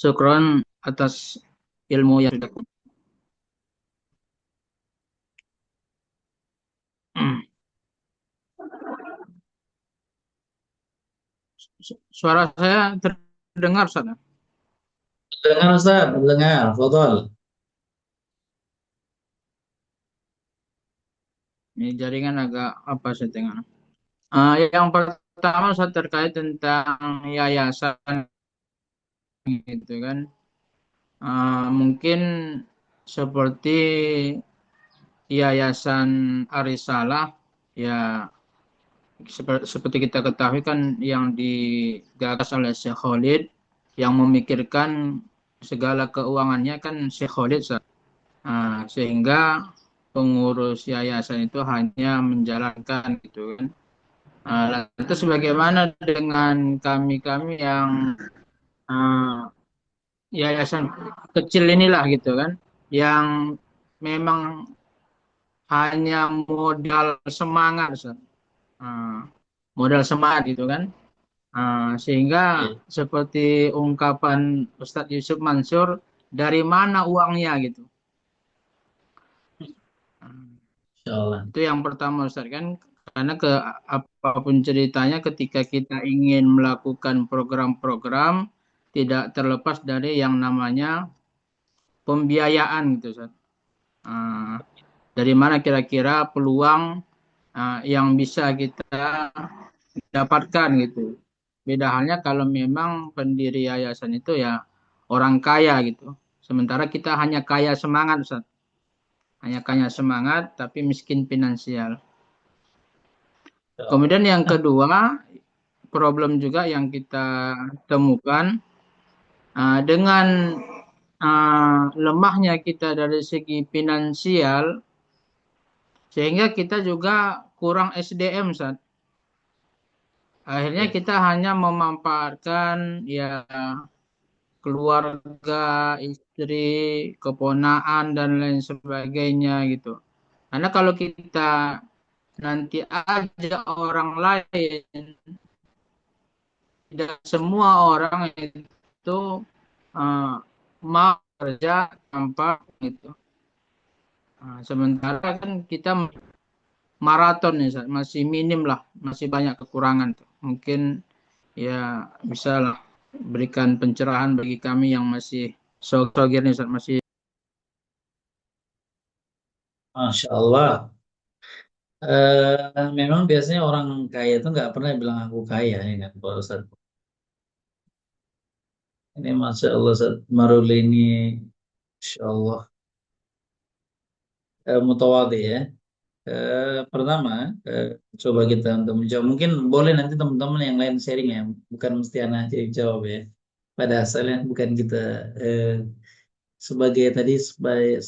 Syukron atas ilmu yang sudah. Suara saya terdengar, Ustaz? Dengar Ustaz, dengar, Fadol. Ini jaringan agak apa settingan. Yang pertama Ustaz terkait tentang yayasan gitu kan. Mungkin seperti Yayasan Arisalah ya seperti kita ketahui kan yang digagas oleh Syekh Khalid yang memikirkan segala keuangannya kan Syekh Khalid. Ustaz. Sehingga pengurus yayasan itu hanya menjalankan gitu kan. Lantas bagaimana dengan kami-kami yang uh, yayasan kecil inilah gitu kan, yang memang hanya modal semangat, Ustaz. Uh, Modal semangat gitu kan. Sehingga Ya, seperti ungkapan Ustadz Yusuf Mansur, dari mana uangnya gitu. Uh, Insya Allah. Itu yang pertama Ustaz kan, karena apapun ceritanya ketika kita ingin melakukan program-program tidak terlepas dari yang namanya pembiayaan gitu Ustaz. Ah, dari mana kira-kira peluang yang bisa kita dapatkan gitu. Beda halnya kalau memang pendiri yayasan itu ya orang kaya gitu. Sementara kita hanya kaya semangat Ustaz. Hanya kaya semangat tapi miskin finansial. Insya Allah. Kemudian yang kedua, problem juga yang kita temukan dengan lemahnya kita dari segi finansial, sehingga kita juga kurang SDM, Ustaz. Akhirnya Ya, kita hanya memanfaatkan ya keluarga, istri, keponaan dan lain sebagainya gitu. Karena kalau kita nanti ada orang lain, tidak semua orang itu uh, mau kerja tanpa itu. Sementara kan kita maraton ya, Ustaz. Masih minim lah, masih banyak kekurangan tuh. Mungkin ya bisa lah berikan pencerahan bagi kami yang masih sogir nih, Ustaz. Masih. Masya Allah. Memang biasanya orang kaya itu nggak pernah bilang aku kaya ya kan, Pak Ustaz. Ini Masya Allah, Ustaz Maruli ini, Insya Allah, mutawadi ya. Pertama, eh, coba kita untuk menjawab. Mungkin boleh nanti teman-teman yang lain sharing ya, bukan mesti anak aja yang jawab ya. Pada asalnya bukan kita eh, sebagai tadi sebagai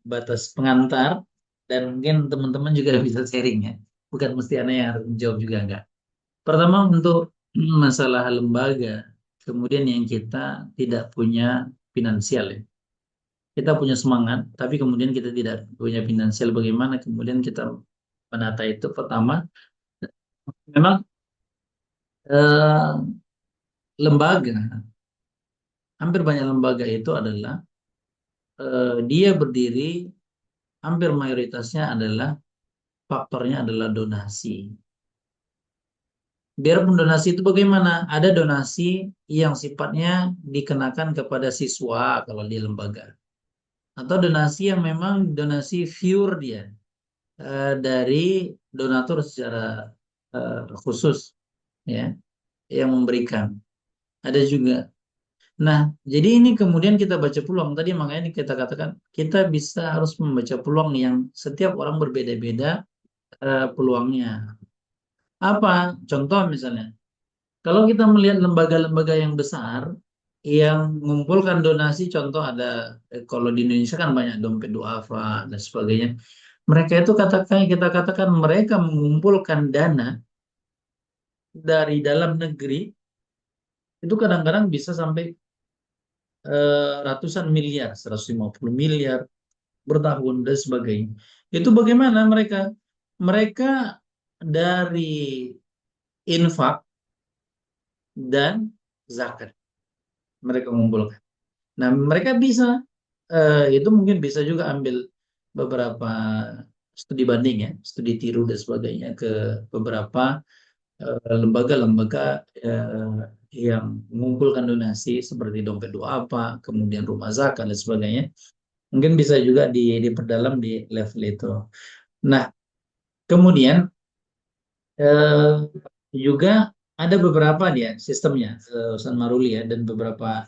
batas pengantar dan mungkin teman-teman juga bisa sharing ya. Bukan mesti anak yang harus menjawab juga enggak. Pertama untuk masalah lembaga, kemudian yang kita tidak punya finansial ya. Kita punya semangat, tapi kemudian kita tidak punya finansial. Bagaimana kemudian kita menata itu? Pertama, memang eh, lembaga, hampir banyak lembaga itu adalah dia berdiri, hampir mayoritasnya adalah faktornya adalah donasi. Biarpun donasi itu bagaimana? Ada donasi yang sifatnya dikenakan kepada siswa kalau di lembaga. Atau donasi yang memang donasi pure dia dari donatur secara khusus ya yang memberikan. Ada juga. Nah, jadi ini kemudian kita baca peluang. Tadi makanya kita katakan kita bisa harus membaca peluang yang setiap orang berbeda-beda peluangnya. Apa? Contoh misalnya, kalau kita melihat lembaga-lembaga yang besar yang mengumpulkan donasi, contoh ada kalau di Indonesia kan banyak dompet duafa dan sebagainya. Mereka itu katakan kita katakan mereka mengumpulkan dana dari dalam negeri itu kadang-kadang bisa sampai ratusan miliar, 150 miliar bertahun dan sebagainya. Itu bagaimana mereka? Mereka dari infak dan zakat. mereka mengumpulkan. Nah, mereka bisa itu mungkin bisa juga ambil beberapa studi banding ya, studi tiru dan sebagainya ke beberapa lembaga-lembaga yang mengumpulkan donasi seperti dompet apa, kemudian rumah zakat dan sebagainya. Mungkin bisa juga diperdalam di level itu. Nah, kemudian eh, juga ada beberapa dia sistemnya, Ustaz Maruli ya, dan beberapa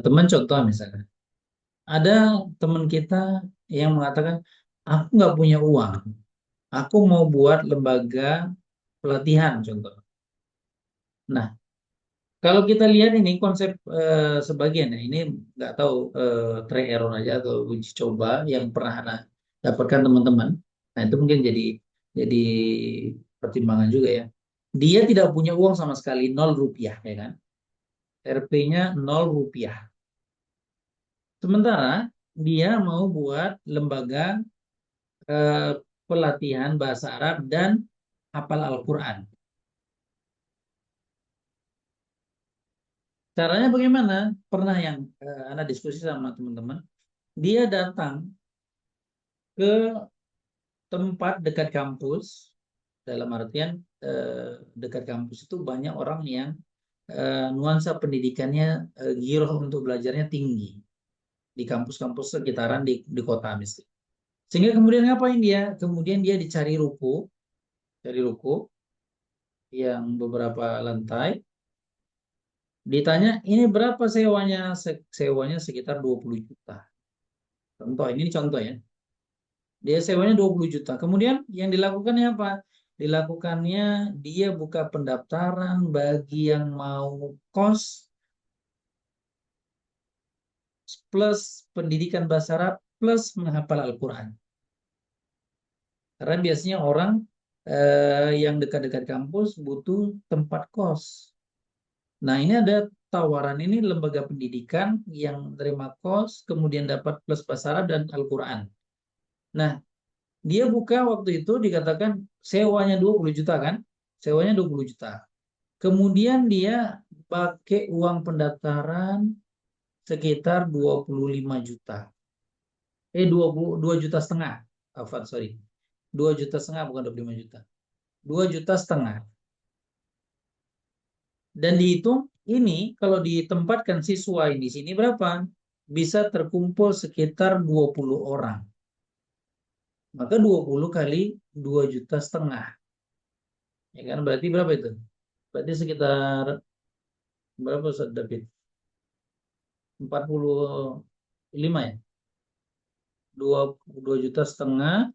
teman contoh misalnya. Ada teman kita yang mengatakan, aku nggak punya uang, aku mau buat lembaga pelatihan contoh. Nah, kalau kita lihat ini konsep sebagian ya, ini nggak tahu try error aja atau uji coba yang pernah Ana dapatkan teman-teman. Nah, itu mungkin jadi pertimbangan juga ya. Dia tidak punya uang sama sekali, 0 rupiah ya kan. RP-nya 0 rupiah. Sementara dia mau buat lembaga eh, pelatihan bahasa Arab dan hafal Al-Quran. Caranya bagaimana? Pernah yang Ana diskusi sama teman-teman. Dia datang ke tempat dekat kampus, dalam artian dekat kampus itu banyak orang yang nuansa pendidikannya giroh untuk belajarnya tinggi di kampus-kampus sekitaran di kota misalnya. Sehingga kemudian ngapain dia? Kemudian dia cari ruko yang beberapa lantai. Ditanya, ini berapa sewanya? Sewanya sekitar 20 juta. Contoh, ini contoh ya. Dia sewanya 20 juta. Kemudian yang dilakukannya apa? Dilakukannya dia buka pendaftaran bagi yang mau kos plus pendidikan bahasa Arab plus menghafal Al-Quran. Karena biasanya orang yang dekat-dekat kampus butuh tempat kos. Nah, ini ada tawaran ini lembaga pendidikan yang terima kos, kemudian dapat plus bahasa Arab dan Al-Quran. Nah, dia buka waktu itu dikatakan sewanya 20 juta kan? Sewanya 20 juta. Kemudian dia pakai uang pendaftaran sekitar 25 juta. 2 juta setengah. Afan, sorry. 2 juta setengah bukan 25 juta. 2 juta setengah. Dan dihitung ini kalau ditempatkan siswa di sini berapa? Bisa terkumpul sekitar 20 orang. Maka 20 kali 2 juta setengah. Ya kan berarti berapa itu? Berarti sekitar berapa Ustaz David? 45 ya? 2 juta setengah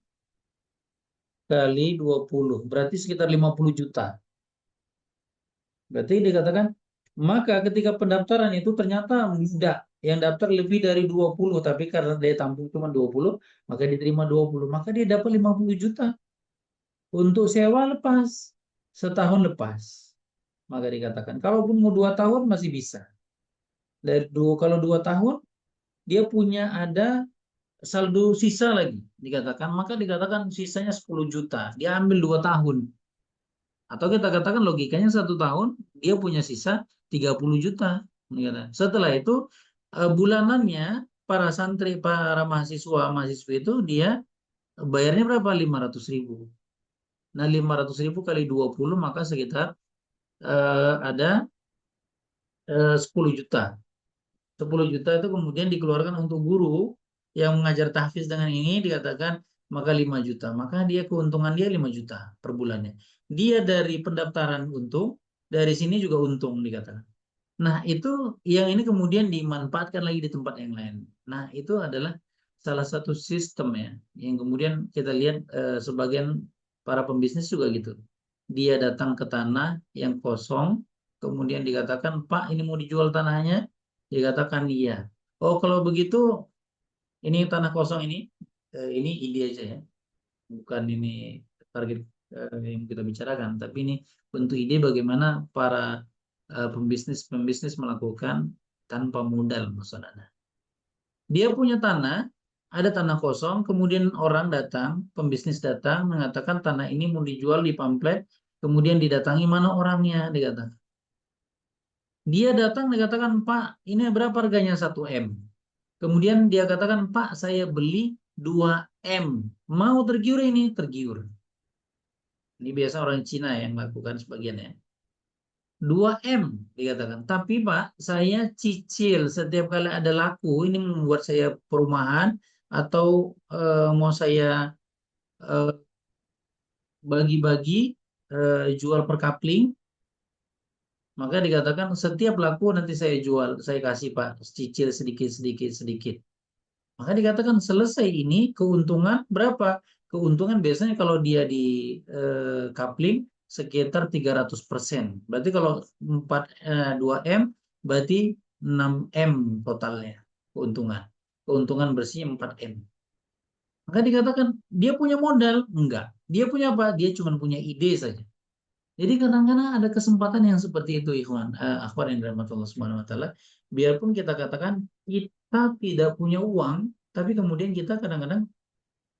kali 20. Berarti sekitar 50 juta. Berarti dikatakan, maka ketika pendaftaran itu ternyata mudah. Yang daftar lebih dari 20, tapi karena daya tampung cuma 20, maka diterima 20. Maka dia dapat 50 juta. Untuk sewa lepas. Setahun lepas. Maka dikatakan, kalaupun mau 2 tahun masih bisa. Kalau 2 tahun, dia punya ada saldo sisa lagi dikatakan, maka dikatakan sisanya 10 juta, dia ambil 2 tahun, atau kita katakan logikanya 1 tahun dia punya sisa 30 juta. Setelah itu bulanannya para mahasiswa itu dia bayarnya berapa? 500.000. Nah, 500.000 kali 20 maka sekitar ada 10 juta. 10 juta itu kemudian dikeluarkan untuk guru yang mengajar tahfiz dengan ini dikatakan maka 5 juta. Maka dia keuntungan dia 5 juta per bulannya. Dia dari pendaftaran untung, dari sini juga untung dikatakan. Nah, itu yang ini kemudian dimanfaatkan lagi di tempat yang lain. Nah, itu adalah salah satu sistem ya yang kemudian kita lihat sebagian para pembisnis juga gitu. Dia datang ke tanah yang kosong, kemudian dikatakan, "Pak, ini mau dijual tanahnya?" Dikatakan iya. Oh, kalau begitu ini tanah kosong ini ide aja ya, bukan ini target yang kita bicarakan, tapi ini bentuk ide bagaimana para pembisnis melakukan tanpa modal maksudnya. Dia punya tanah, ada tanah kosong, kemudian orang datang, pembisnis datang mengatakan tanah ini mau dijual di pamflet, kemudian didatangi mana orangnya dikatakan. Dia datang dikatakan, Pak, ini berapa harganya 1 M? Kemudian dia katakan, Pak, saya beli 2 M. Mau tergiur ini? Tergiur. Ini biasa orang Cina yang melakukan sebagian ya. 2 M dikatakan. Tapi Pak, saya cicil setiap kali ada laku. Ini membuat saya perumahan atau mau saya eh, bagi-bagi jual per kapling. Maka dikatakan setiap laku nanti saya jual, saya kasih Pak, cicil sedikit, sedikit, sedikit. Maka dikatakan selesai ini keuntungan berapa? Keuntungan biasanya kalau dia di kapling sekitar 300%. Berarti kalau 2 M berarti 6 M totalnya keuntungan. Keuntungan bersih 4 M. Maka dikatakan dia punya modal? Enggak. Dia punya apa? Dia cuma punya ide saja. Jadi kadang-kadang ada kesempatan yang seperti itu, Ikhwan, akhwat yang dirahmati Allah Subhanahu wa taala. Biarpun kita katakan kita tidak punya uang, tapi kemudian kita kadang-kadang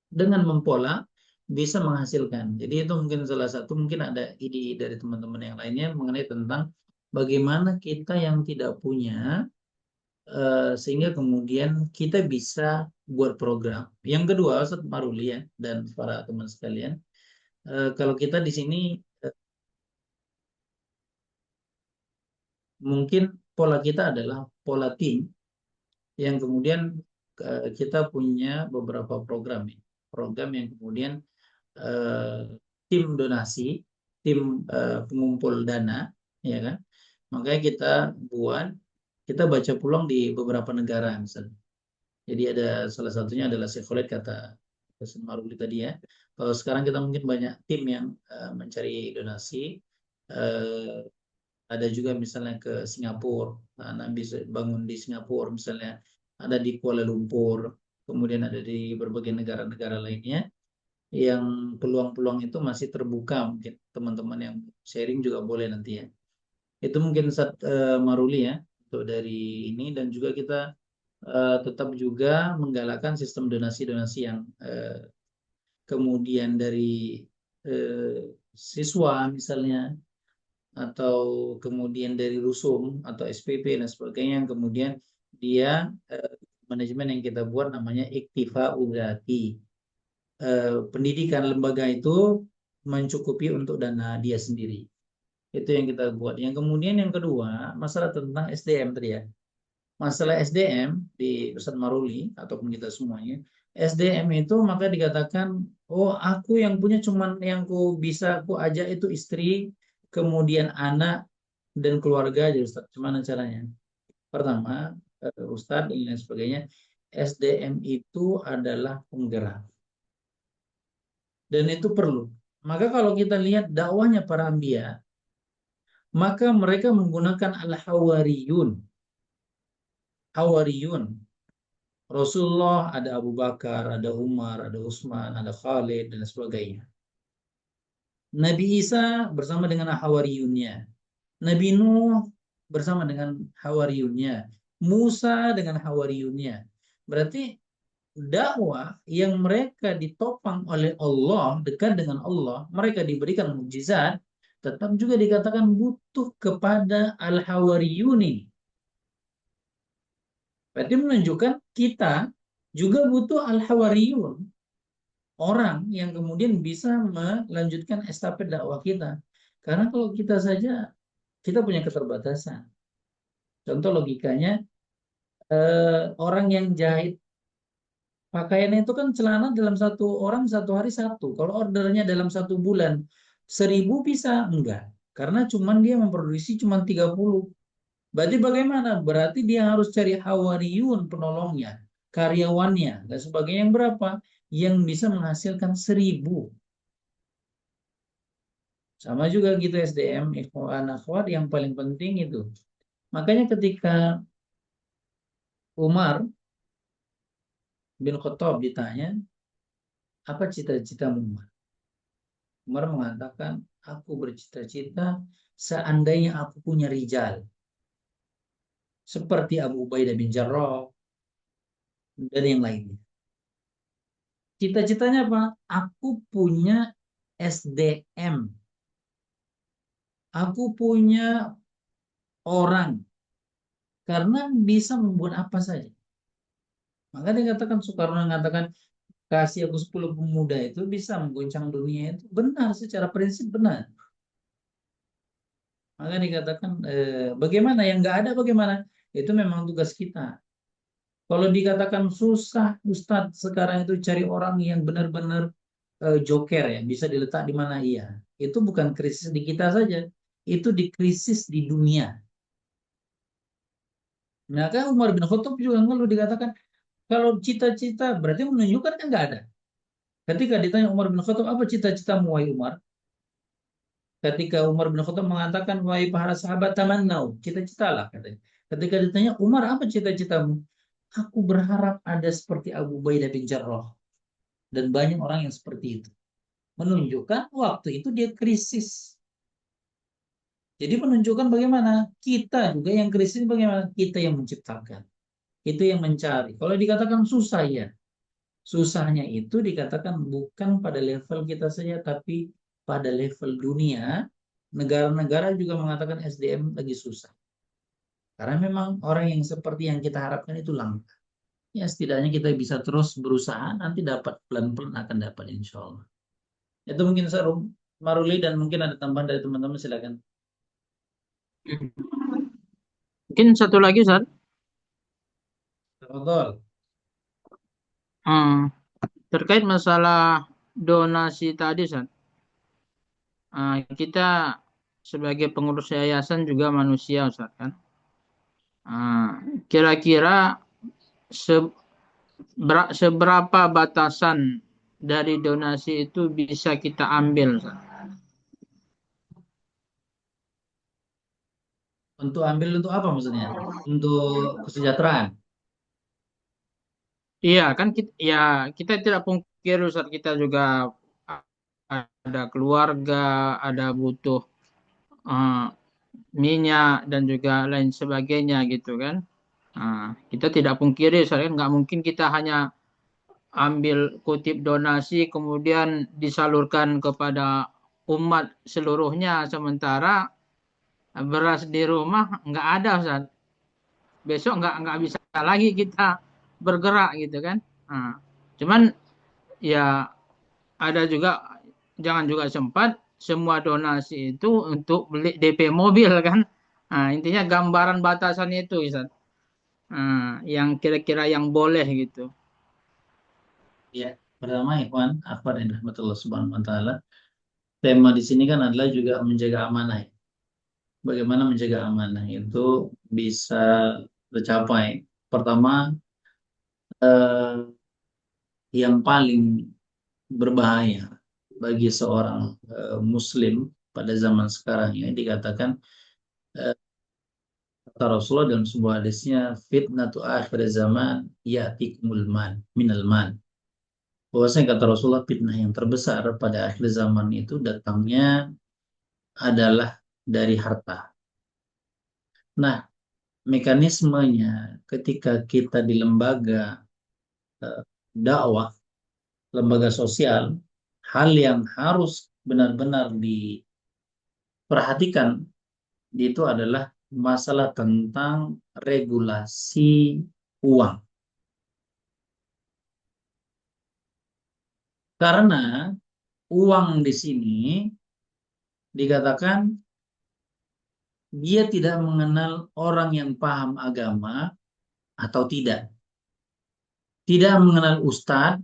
dengan mempola bisa menghasilkan. Jadi itu mungkin salah satu, mungkin ada ide dari teman-teman yang lainnya mengenai tentang bagaimana kita yang tidak punya sehingga kemudian kita bisa buat program. Yang kedua, Ustaz Maruli ya dan para teman sekalian, kalau kita di sini mungkin pola kita adalah pola tim yang kemudian kita punya beberapa program ya. Program yang kemudian eh, tim donasi, tim pengumpul dana, ya kan? Makanya kita buat, kita baca peluang di beberapa negara misalnya. Jadi ada salah satunya adalah Sekolet kata Pesan Maruli tadi ya. Kalau sekarang kita mungkin banyak tim yang mencari donasi. eh, ada juga misalnya ke Singapura, nah, bisa bangun di Singapura misalnya, ada di Kuala Lumpur, kemudian ada di berbagai negara-negara lainnya yang peluang-peluang itu masih terbuka. Mungkin teman-teman yang sharing juga boleh nanti ya. Itu mungkin Maruli ya untuk dari ini, dan juga kita tetap juga menggalakkan sistem donasi-donasi yang kemudian dari siswa misalnya, atau kemudian dari rusum atau SPP dan sebagainya, yang kemudian dia manajemen yang kita buat namanya iktifa udati. Pendidikan lembaga itu mencukupi untuk dana dia sendiri. Itu yang kita buat. Yang kemudian yang kedua, masalah tentang SDM tadi ya. Masalah SDM di Ustadz Maruli ataupun kita semuanya, SDM itu maka dikatakan, oh aku yang punya cuman yang ku bisa ku ajak itu istri, kemudian anak dan keluarga aja Ustadz. Gimana caranya? Pertama, Ustadz dan lain sebagainya, SDM itu adalah penggerak dan itu perlu. Maka kalau kita lihat dakwahnya para anbiya, maka mereka menggunakan al-hawariyun. Hawariyun. Rasulullah ada Abu Bakar, ada Umar, ada Utsman, ada Khalid dan sebagainya. Nabi Isa bersama dengan hawariyunnya. Nabi Nuh bersama dengan hawariyunnya. Musa dengan hawariyunnya. Berarti dakwah yang mereka ditopang oleh Allah, dekat dengan Allah, mereka diberikan mukjizat, tetap juga dikatakan butuh kepada al-hawariyuni. Berarti menunjukkan kita juga butuh al-hawariyun, orang yang kemudian bisa melanjutkan estafet dakwah kita. Karena kalau kita saja, kita punya keterbatasan. Contoh logikanya, orang yang jahit pakaian itu kan celana dalam satu orang satu hari satu. Kalau ordernya dalam 1 bulan 1.000 bisa? Enggak. Karena cuman dia memproduksi cuman 30. Berarti bagaimana? Berarti dia harus cari hawariyun penolongnya, karyawannya, dan sebagainya yang berapa? Yang bisa menghasilkan 1.000. Sama juga gitu SDM, ikhwan akhwat yang paling penting itu. Makanya ketika Umar bin Khattab ditanya, apa cita-citamu Umar? Umar mengatakan, aku bercita-cita seandainya aku punya rijal. Seperti Abu Ubaidah bin Jarrah dan yang lainnya. Cita-citanya apa? Aku punya SDM. Aku punya orang karena bisa membuat apa saja. Maka dikatakan Soekarno mengatakan kasih aku 10 pemuda itu bisa mengguncang dunia itu benar secara prinsip benar. Maka dikatakan bagaimana yang nggak ada bagaimana itu memang tugas kita. Kalau dikatakan susah Ustadz sekarang itu cari orang yang benar-benar joker ya bisa diletak di mana iya. Itu bukan krisis di kita saja, itu di krisis di dunia. Maka Umar bin Khattab juga ngeluh dikatakan kalau cita-cita berarti menunjukkan kan nggak ada. Ketika ditanya Umar bin Khattab apa cita-citamu wahai Umar? Ketika Umar bin Khattab mengatakan wahai para sahabat tamannau, cita-citalah katanya. Ketika ditanya Umar apa cita-citamu? Aku berharap ada seperti Abu Ubaidah bin Jarrah dan banyak orang yang seperti itu. Menunjukkan waktu itu dia krisis. Jadi menunjukkan bagaimana kita juga yang krisis bagaimana kita yang menciptakan. Itu yang mencari. Kalau dikatakan susah ya, susahnya itu dikatakan bukan pada level kita saja, tapi pada level dunia. Negara-negara juga mengatakan SDM lagi susah. Karena memang orang yang seperti yang kita harapkan itu langka. Ya setidaknya kita bisa terus berusaha, nanti dapat pelan-pelan akan dapat insya Allah. Itu mungkin Sarum, Maruli dan mungkin ada tambahan dari teman-teman silakan. Mungkin satu lagi, Ustaz. Betul. Hmm, terkait masalah donasi tadi, Ustaz. Kita sebagai pengurus yayasan juga manusia, Ustaz, kan? Kira-kira se- seberapa batasan dari donasi itu bisa kita ambil, Ustaz? Untuk ambil untuk apa maksudnya? Untuk kesejahteraan. Iya, kan kita tidak pungkir, Ustaz, kita juga ada keluarga, ada butuh eh, minyak dan juga lain sebagainya gitu kan. Kita tidak pungkiri, saya nggak mungkin kita hanya ambil kutip donasi kemudian disalurkan kepada umat seluruhnya sementara beras di rumah nggak ada, Ustaz. Besok nggak bisa lagi kita bergerak gitu kan. Nah, cuman ya ada juga jangan juga sempat semua donasi itu untuk beli DP mobil kan. Intinya gambaran batasan itu, Ustaz. Yang kira-kira yang boleh gitu. Ya, pertama Ikhwan, Akhbar dan Rahmatullah Subhanahu wa Ta'ala. Tema di sini kan adalah juga menjaga amanah. Ya. Bagaimana menjaga amanah itu bisa tercapai. Pertama, eh, yang paling berbahaya bagi seorang Muslim pada zaman sekarang ini dikatakan eh, kata Rasulullah dalam sebuah hadisnya fitnatu akhir zaman ya'tikumul mal minal mal. Bahwasanya kata Rasulullah fitnah yang terbesar pada akhir zaman itu datangnya adalah dari harta. Nah, mekanismenya ketika kita di lembaga dakwah, lembaga sosial, hal yang harus benar-benar diperhatikan itu adalah masalah tentang regulasi uang. Karena uang di sini dikatakan dia tidak mengenal orang yang paham agama atau tidak. Tidak mengenal ustadz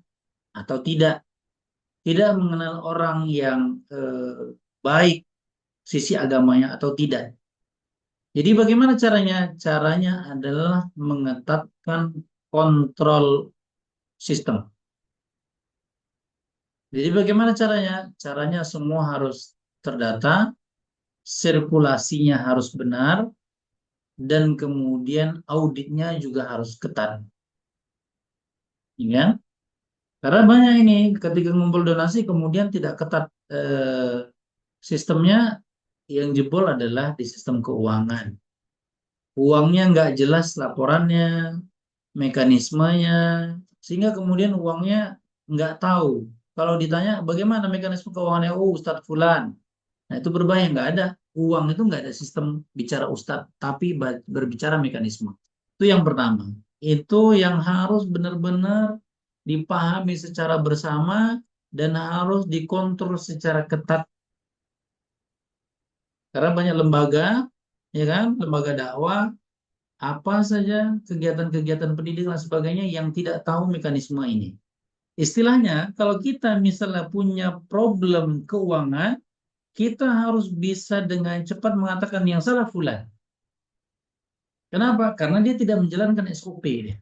atau tidak. Tidak mengenal orang yang baik sisi agamanya atau tidak. Jadi bagaimana caranya? Caranya adalah mengetatkan kontrol sistem. Jadi bagaimana caranya? Caranya semua harus terdata, sirkulasinya harus benar, dan kemudian auditnya juga harus ketat. Ya? Karena banyak ini ketika ngumpul donasi kemudian tidak ketat sistemnya, yang jebol adalah di sistem keuangan. Uangnya nggak jelas laporannya, mekanismenya, sehingga kemudian uangnya nggak tahu. Kalau ditanya bagaimana mekanisme keuangannya, oh Ustadz Fulan, nah itu berbahaya nggak ada. uang itu nggak ada sistem bicara ustadz, tapi berbicara mekanisme. Itu yang pertama. Itu yang harus benar-benar dipahami secara bersama dan harus dikontrol secara ketat. Karena banyak lembaga, ya kan, lembaga dakwah, apa saja kegiatan-kegiatan pendidikan dan sebagainya yang tidak tahu mekanisme ini. Istilahnya, kalau kita misalnya punya problem keuangan, kita harus bisa dengan cepat mengatakan yang salah fulan. Kenapa? Karena dia tidak menjalankan SOP dia.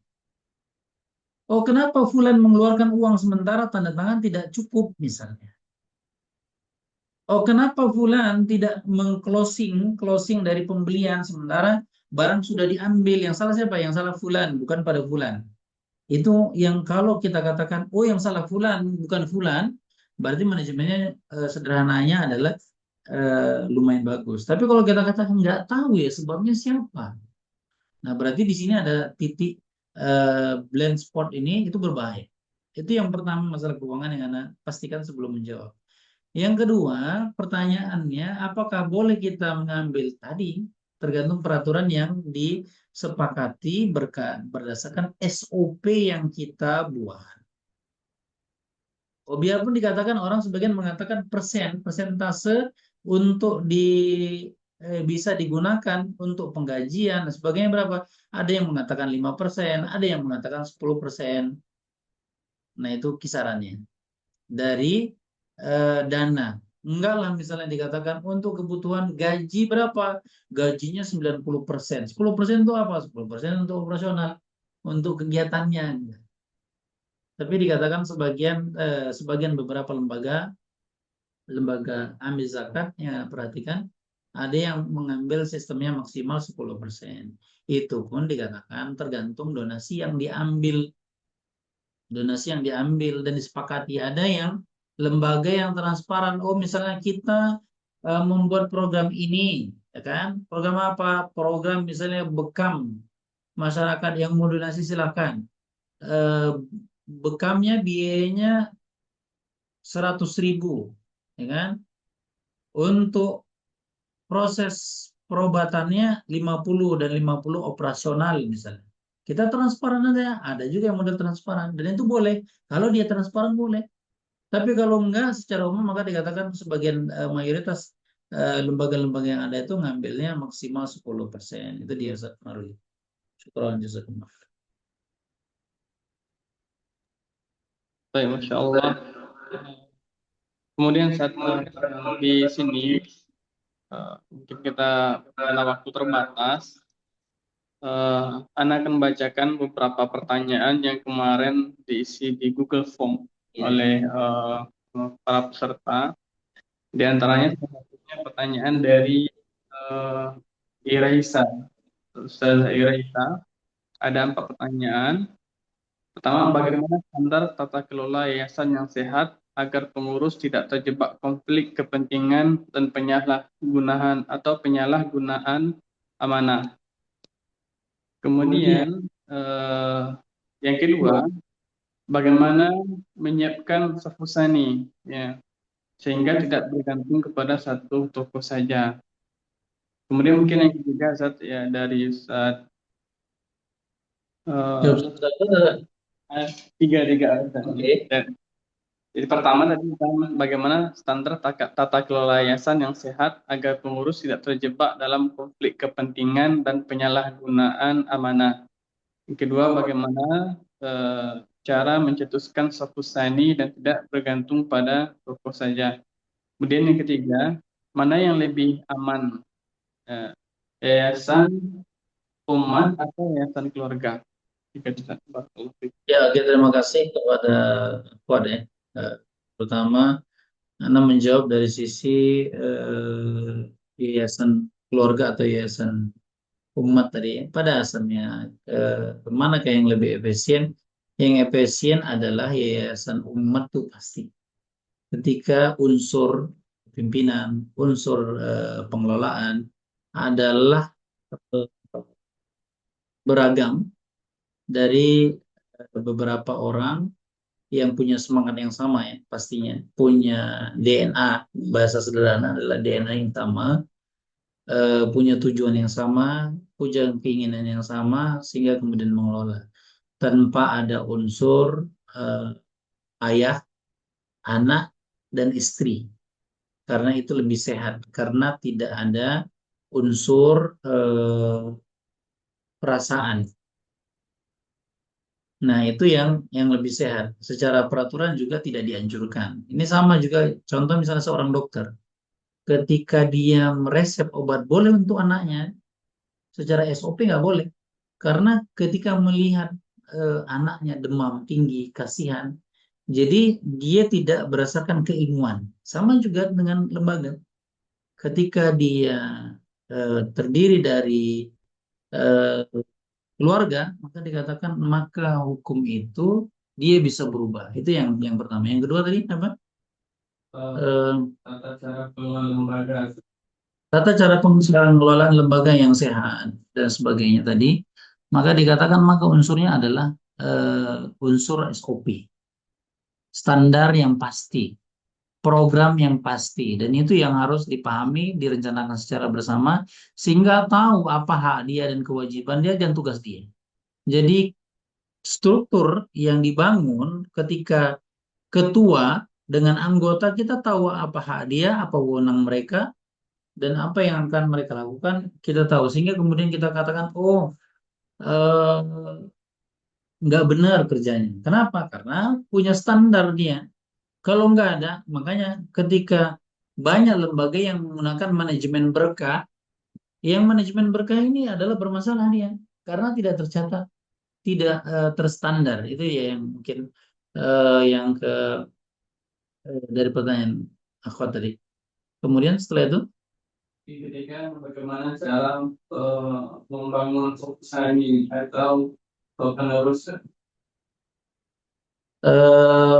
Oh, kenapa fulan mengeluarkan uang sementara tanda tangan tidak cukup misalnya? Oh, kenapa fulan tidak closing dari pembelian sementara barang sudah diambil? Yang salah siapa? Yang salah fulan, bukan pada fulan. Itu yang kalau kita katakan, oh yang salah fulan, bukan fulan, berarti manajemennya sederhananya adalah lumayan bagus. Tapi kalau kita katakan nggak tahu ya sebabnya siapa. Nah, berarti di sini ada titik blind spot ini itu berbahaya. Itu yang pertama masalah keuangan yang Anda pastikan sebelum menjawab. Yang kedua, pertanyaannya apakah boleh kita mengambil tadi tergantung peraturan yang disepakati berdasarkan SOP yang kita buat. Oh, biarpun dikatakan orang sebagian mengatakan persentase untuk bisa digunakan untuk penggajian dan sebagainya berapa? Ada yang mengatakan 5%, ada yang mengatakan 10%. Nah, itu kisarannya dari dana. Enggak lah misalnya dikatakan untuk kebutuhan gaji berapa? Gajinya 90%. 10% itu apa? 10% untuk operasional, untuk kegiatannya. Tapi dikatakan sebagian beberapa lembaga amil zakat yang perhatikan ada yang mengambil sistemnya maksimal 10%. Itu pun dikatakan tergantung donasi yang diambil dan disepakati. Ada yang lembaga yang transparan. Oh, misalnya kita membuat program ini, ya kan? Program apa? Program misalnya bekam masyarakat yang mau donasi silahkan. Eh, Bekamnya biayanya 100.000, ya kan? Untuk proses perobatannya 50 dan 50 operasional misalnya. Kita transparan ada juga yang model transparan dan itu boleh. Kalau dia transparan boleh. Tapi kalau enggak secara umum maka dikatakan sebagian mayoritas lembaga-lembaga yang ada itu ngambilnya maksimal 10%. Itu dia Ustaz Maruli. Syukran jazakumullah. Baik, Masya Allah. Kemudian di sini mungkin kita karena waktu terbatas, Anda akan membacakan beberapa pertanyaan yang kemarin diisi di Google Form oleh para peserta. Di antaranya salah satunya pertanyaan dari Iraisa. Ustazah Iraisa, ada 4 pertanyaan. Pertama, bagaimana standar tata kelola yayasan yang sehat agar pengurus tidak terjebak konflik kepentingan dan penyalahgunaan amanah. Kemudian yang kedua, bagaimana menyiapkan safusani ya, sehingga tidak bergantung kepada satu tokoh saja. Kemudian mungkin yang ketiga Ustaz, ya dari Ustaz tiga Ustaz. Jadi pertama tadi tentang bagaimana standar tata kelola yayasan yang sehat agar pengurus tidak terjebak dalam konflik kepentingan dan penyalahgunaan amanah. Yang kedua, bagaimana cara mencetuskan safusani dan tidak bergantung pada tokoh saja. Kemudian yang ketiga, mana yang lebih aman, yayasan umat atau yayasan keluarga? Ya, oke, terima kasih kepada Fuad ya. Pertama, Anda menjawab dari sisi yayasan keluarga atau yayasan umat tadi ya. Pada asalnya manakah yang lebih efisien? Yang efisien adalah yayasan umat tuh pasti. Ketika unsur pimpinan, unsur pengelolaan adalah beragam dari beberapa orang yang punya semangat yang sama ya pastinya punya DNA, bahasa sederhana adalah DNA yang sama, punya tujuan yang sama, punya keinginan yang sama, sehingga kemudian mengelola tanpa ada unsur ayah, anak, dan istri. Karena itu lebih sehat, karena tidak ada unsur perasaan. Nah, itu yang lebih sehat. Secara peraturan juga tidak dianjurkan. Ini sama juga contoh misalnya seorang dokter. Ketika dia meresep obat boleh untuk anaknya, secara SOP nggak boleh. Karena ketika melihat anaknya demam tinggi, kasihan, jadi dia tidak berdasarkan keilmuan. Sama juga dengan lembaga. Ketika dia terdiri dari eh, keluarga, maka dikatakan maka hukum itu dia bisa berubah. Itu yang pertama. Yang kedua tadi apa? Tata cara pengelolaan lembaga. Tata cara pengelolaan lembaga yang sehat dan sebagainya tadi, maka dikatakan maka unsurnya adalah unsur SOP, standar yang pasti, program yang pasti, dan itu yang harus dipahami, direncanakan secara bersama, sehingga tahu apa hak dia dan kewajiban dia dan tugas dia. Jadi struktur yang dibangun ketika ketua dengan anggota kita tahu apa hak dia, apa wewenang mereka, dan apa yang akan mereka lakukan kita tahu. Sehingga kemudian kita katakan, oh eh, nggak benar kerjanya. Kenapa? Karena punya standar dia. Kalau nggak ada, makanya ketika banyak lembaga yang menggunakan manajemen berkah, yang manajemen berkah ini adalah bermasalah dia. Karena tidak tercatat, tidak terstandar. Itu ya yang mungkin yang dari pertanyaan akhwat tadi. Kemudian setelah itu dipikirkan bagaimana cara membangun usaha ini atau penerus.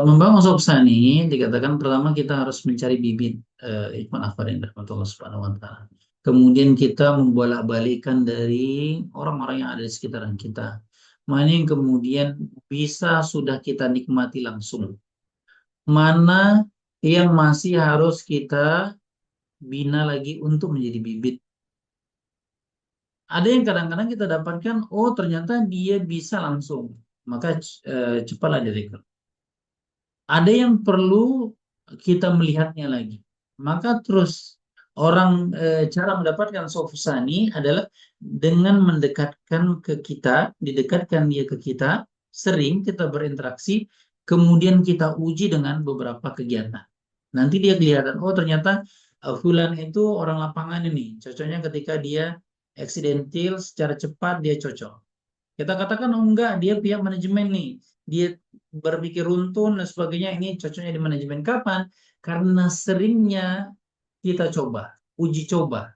Membangun Sobsani dikatakan pertama kita harus mencari bibit Ikhwan Akhwat yang dirahmati Allah Subhanahu wa taala. Kemudian kita membolak-balikan dari orang-orang yang ada di sekitaran kita. Mana yang kemudian bisa sudah kita nikmati langsung. Mana yang masih harus kita bina lagi untuk menjadi bibit. Ada yang kadang-kadang kita dapatkan, oh ternyata dia bisa langsung. Maka cepatlah direkrut. Ada yang perlu kita melihatnya lagi. Maka terus orang cara mendapatkan sofusani adalah dengan mendekatkan ke kita, didekatkan dia ke kita, sering kita berinteraksi, kemudian kita uji dengan beberapa kegiatan. Nanti dia kelihatan, oh ternyata Fulan itu orang lapangan ini. Cocoknya ketika dia eksidentil secara cepat dia cocok. Kita katakan oh enggak, dia pihak manajemen nih. Dia berpikir runtun dan sebagainya, ini cocoknya di manajemen. Kapan? Karena seringnya kita coba, uji coba.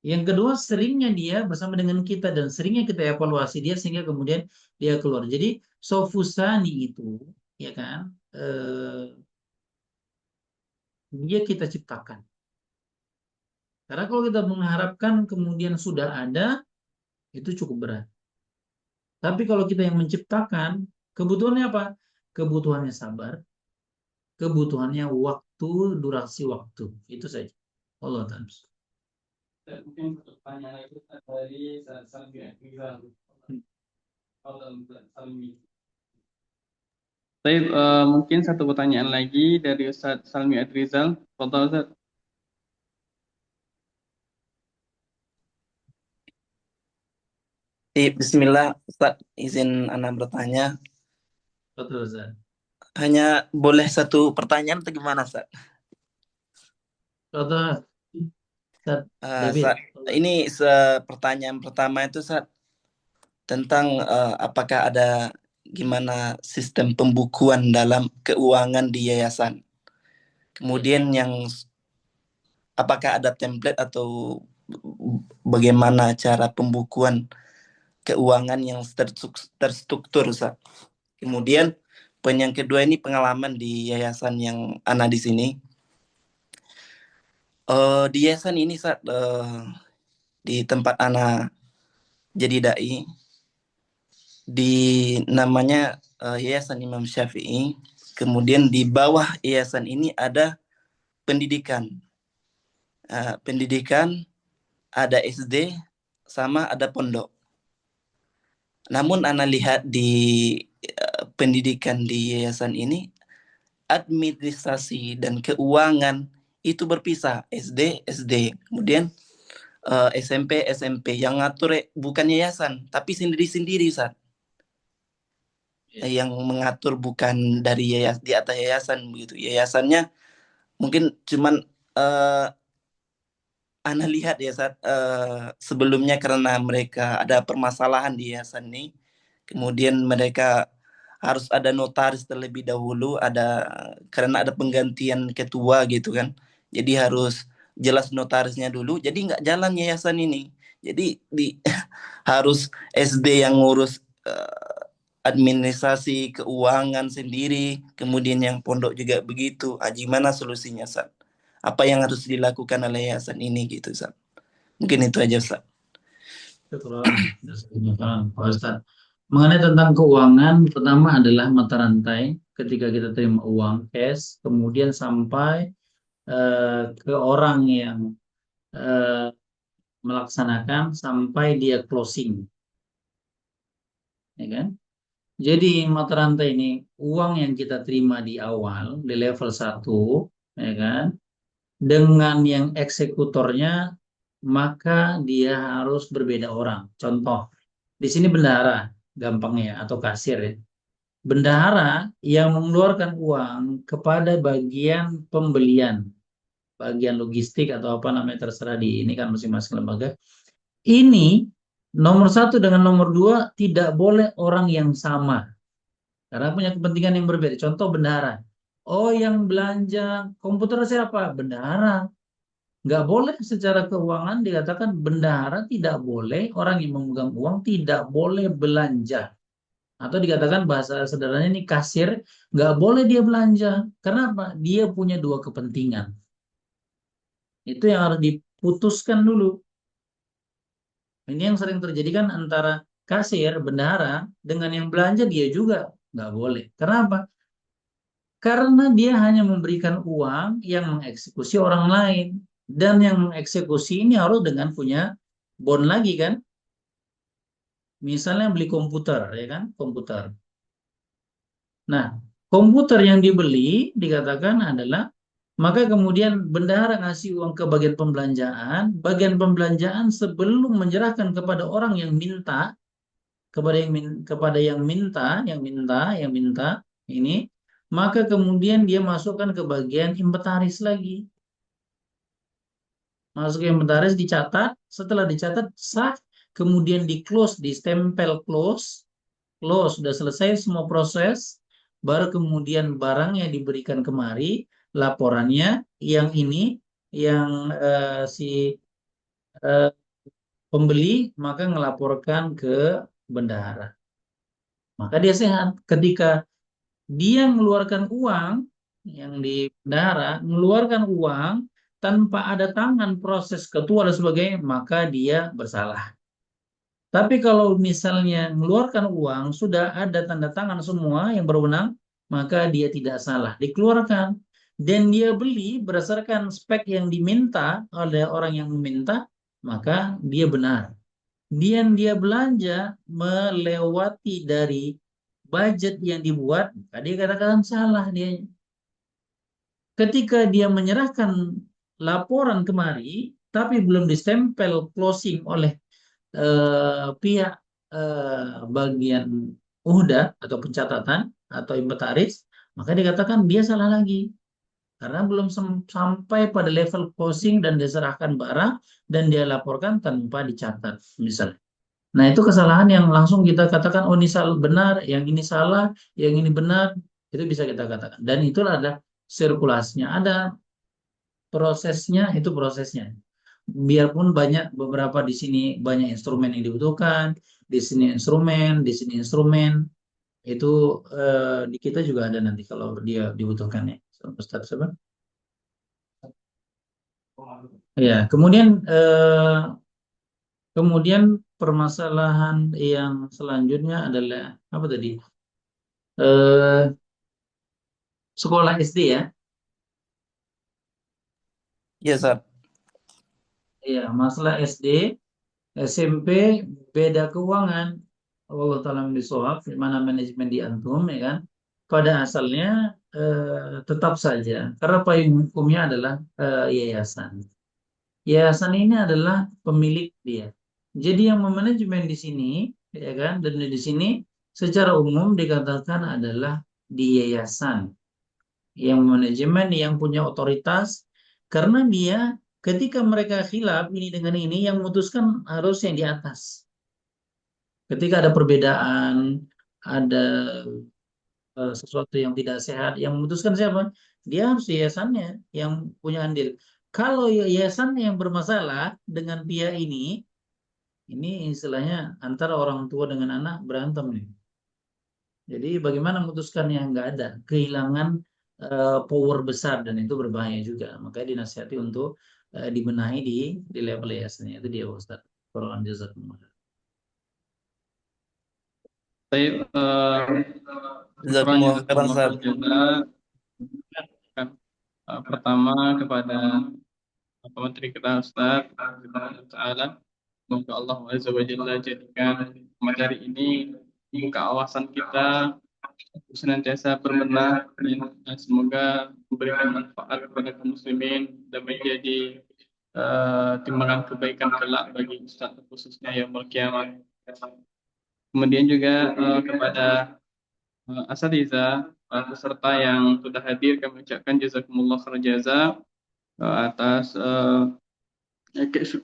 Yang kedua, seringnya dia bersama dengan kita dan seringnya kita evaluasi dia sehingga kemudian dia keluar. Jadi sofusani itu, ya kan, dia kita ciptakan. Karena kalau kita mengharapkan kemudian sudah ada, itu cukup berat. Tapi kalau kita yang menciptakan, kebutuhannya apa? Kebutuhannya sabar, kebutuhannya waktu, durasi waktu. Itu saja. Allah Ta'ala. Mungkin pertanyaan lagi dari Salmi Rizal. Mungkin satu pertanyaan lagi dari Ustaz Salmi Adrizal. Fadhal, Ustaz. Bismillah, Ustaz, izin Anda bertanya. Betul, Ustaz. Hanya boleh satu pertanyaan atau gimana, Ustaz? Betul, Ustaz. David. Ustaz, ini pertanyaan pertama itu, Ustaz, tentang apakah ada gimana sistem pembukuan dalam keuangan di yayasan. Kemudian apakah ada template atau bagaimana cara pembukuan keuangan yang terstruktur, Ustaz. Kemudian poin yang kedua ini pengalaman di yayasan yang Ana di sini. Di yayasan ini Ustaz, di tempat Ana jadi dai, di namanya Yayasan Imam Syafi'i. Kemudian di bawah yayasan ini ada pendidikan. pendidikan, ada SD, sama ada pondok. Namun Ana lihat di pendidikan di yayasan ini, administrasi dan keuangan itu berpisah. SD, SD. Kemudian SMP, SMP. Yang ngatur bukan yayasan, tapi sendiri-sendiri, Ustaz. Yang mengatur bukan dari di atas yayasan begitu. Yayasannya mungkin cuman Ana lihat ya saat sebelumnya karena mereka ada permasalahan di yayasan ini, kemudian mereka harus ada notaris terlebih dahulu, karena ada penggantian ketua gitu kan, jadi harus jelas notarisnya dulu, jadi nggak jalan yayasan ini, jadi harus SD yang ngurus administrasi keuangan sendiri, kemudian yang pondok juga begitu. Gimana solusinya, Sat? Apa yang harus dilakukan oleh yayasan ini gitu, Sat? Mungkin itu aja, Sat. Pak Ustadz. Mengenai tentang keuangan, pertama adalah mata rantai ketika kita terima uang cash, kemudian sampai ke orang yang melaksanakan sampai dia closing, ya kan? Jadi mata rantai ini uang yang kita terima di awal di level 1, ya kan, dengan yang eksekutornya maka dia harus berbeda orang. Contoh, di sini bendahara, gampangnya atau kasir ya. Bendahara yang mengeluarkan uang kepada bagian pembelian, bagian logistik atau apa namanya terserah di ini kan masing-masing lembaga. Ini nomor 1 dengan nomor 2 tidak boleh orang yang sama karena punya kepentingan yang berbeda. Contoh bendahara. Oh, yang belanja komputer siapa? Bendahara. Nggak boleh secara keuangan dikatakan bendahara tidak boleh, orang yang memegang uang tidak boleh belanja. Atau dikatakan bahasa sederhananya ini kasir, nggak boleh dia belanja. Kenapa? Dia punya 2 kepentingan. Itu yang harus diputuskan dulu. Ini yang sering terjadi kan antara kasir, bendahara, dengan yang belanja dia juga nggak boleh. Kenapa? Karena dia hanya memberikan uang yang mengeksekusi orang lain. Dan yang mengeksekusi ini harus dengan punya bond lagi kan. Misalnya beli komputer, ya kan, komputer. Nah, komputer yang dibeli dikatakan adalah, maka kemudian bendahara ngasih uang ke bagian pembelanjaan sebelum menyerahkan kepada orang yang minta, kepada yang minta ini, maka kemudian dia masukkan ke bagian inventaris lagi. Masuk ke inventaris, dicatat, setelah dicatat sah, kemudian di close, di stempel close, sudah selesai semua proses, baru kemudian barangnya diberikan kemari, laporannya yang ini, yang si pembeli maka melaporkan ke bendahara. Maka dia sehat. Ketika dia mengeluarkan uang, yang di bendahara mengeluarkan uang tanpa ada tangan proses ketua dan sebagainya, maka dia bersalah. Tapi kalau misalnya mengeluarkan uang, sudah ada tanda tangan semua yang berwenang, maka dia tidak salah. Dikeluarkan. Dan dia beli berdasarkan spek yang diminta oleh orang yang meminta, maka dia benar. Dia belanja melewati dari budget yang dibuat, maka dia katakan salah dia. Ketika dia menyerahkan laporan kemari, tapi belum distempel closing oleh pihak bagian UHDA atau pencatatan atau inventaris, maka dikatakan dia salah lagi karena belum sampai pada level closing dan diserahkan barang dan dia laporkan tanpa dicatat misalnya. Nah, itu kesalahan yang langsung kita katakan oh ini salah benar, yang ini salah, yang ini benar, itu bisa kita katakan. Dan itulah ada sirkulasinya, ada prosesnya, itu prosesnya. Biarpun banyak beberapa di sini banyak instrumen yang dibutuhkan, di sini instrumen, itu di kita juga ada nanti kalau dia dibutuhkan ya. Ustaz siapa? Ya, kemudian permasalahan yang selanjutnya adalah apa tadi? Sekolah SD ya. Iya, Sat. ya masalah SD, SMP beda keuangan. Allah taala bisawab, mana manajemen di antum ya kan. Pada asalnya tetap saja karena payung hukumnya adalah yayasan. Yayasan ini adalah pemilik dia. Jadi yang memanajemen di sini, ya kan, dan di sini secara umum dikatakan adalah di yayasan. Yang manajemen yang punya otoritas, karena dia ketika mereka khilaf ini dengan ini, yang memutuskan harus yang di atas. Ketika ada perbedaan, ada sesuatu yang tidak sehat, yang memutuskan siapa? Dia harus yayasannya yang punya andil. Kalau yayasannya yang bermasalah dengan pihak ini istilahnya antara orang tua dengan anak berantem nih. Jadi bagaimana memutuskan yang nggak ada, kehilangan power besar dan itu berbahaya juga. Makanya dinasihati untuk dibenahi di level yayasannya. Itu dia Ustaz. Quran jazakumullah. Baik, Jazakumullah khairan, Ustaz. pertama kepada Menteri kita Ustaz Ta'ala, semoga Allah Azza wa Jalla jadikan materi ini buka awasan kita senantiasa berbenah dan semoga memberikan manfaat kepada kaum muslimin dan menjadi timbangan kebaikan kelak bagi Ustaz khususnya yaumul kiamah. Kemudian juga kepada asatidzah peserta yang sudah hadir, kami ucapkan jazakumullah khairan jaza atas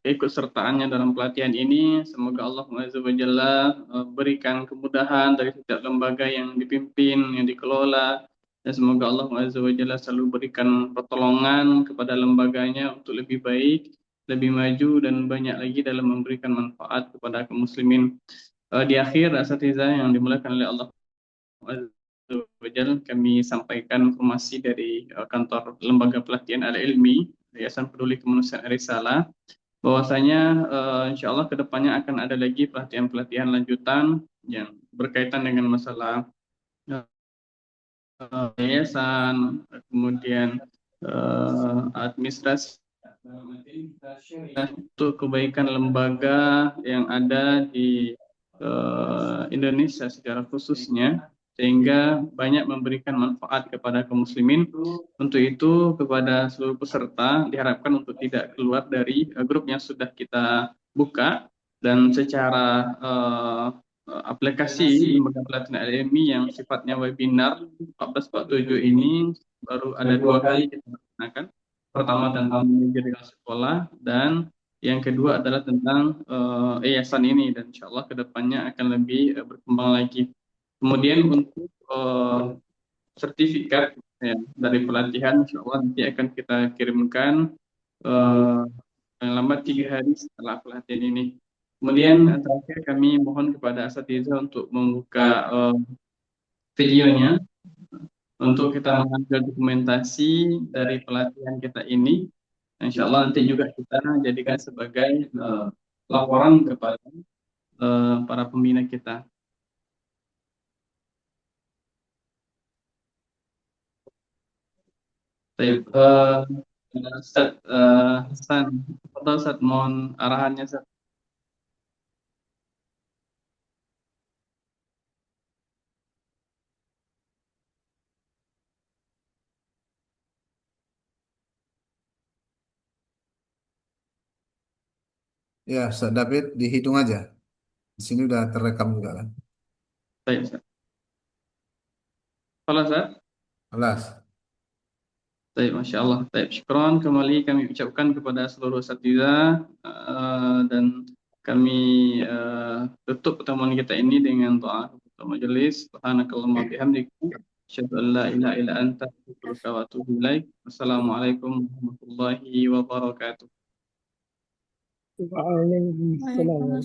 keikutsertaannya dalam pelatihan ini. Semoga Allah Azza wa Jalla berikan kemudahan dari setiap lembaga yang dipimpin, yang dikelola, dan semoga Allah Azza wa Jalla selalu berikan pertolongan kepada lembaganya untuk lebih baik, lebih maju, dan banyak lagi dalam memberikan manfaat kepada kaum muslimin. Di akhir, asatidzah yang dimuliakan oleh Allah Azza wa Jalla, kami sampaikan informasi dari kantor lembaga pelatihan Al-Ilmi Yayasan Peduli Kemanusiaan Risalah, bahwasanya insya Allah kedepannya akan ada lagi pelatihan-pelatihan lanjutan yang berkaitan dengan masalah yayasan, kemudian administrasi untuk kebaikan lembaga yang ada di Indonesia secara khususnya, sehingga banyak memberikan manfaat kepada kaum muslimin. Untuk itu kepada seluruh peserta diharapkan untuk tidak keluar dari grup yang sudah kita buka, dan secara aplikasi lembaga pelatihan LMI yang sifatnya webinar 1447 ini baru ada 2 kali kita laksanakan. Pertama tentang manajer sekolah, dan yang kedua adalah tentang yayasan ini, dan insya Allah kedepannya akan lebih berkembang lagi. Kemudian untuk sertifikat ya, dari pelatihan insya Allah nanti akan kita kirimkan paling lambat 3 hari setelah pelatihan ini. Kemudian terakhir kami mohon kepada asatidzah untuk membuka videonya untuk kita mengambil dokumentasi dari pelatihan kita ini. Insya Allah nanti juga kita jadikan sebagai laporan kepada para pembina kita. Baik, Ustaz Hasan, atau Ustaz mohon arahannya Ustaz. Ya, Ustaz David dihitung aja. Di sini udah terekam juga kan. Baik, Ustaz. Halo Ustaz. Alas. Baik, Masya Allah. Baik, syukron kembali kami ucapkan kepada seluruh asatidzah dan kami tutup pertemuan kita ini dengan doa majelis. Subhanakallahumma bihamdika asyhadu an la ilaha illa anta astaghfiruka wa atubu ilaik. Wassalamualaikum warahmatullahi wabarakatuh. Waalaikumsalam.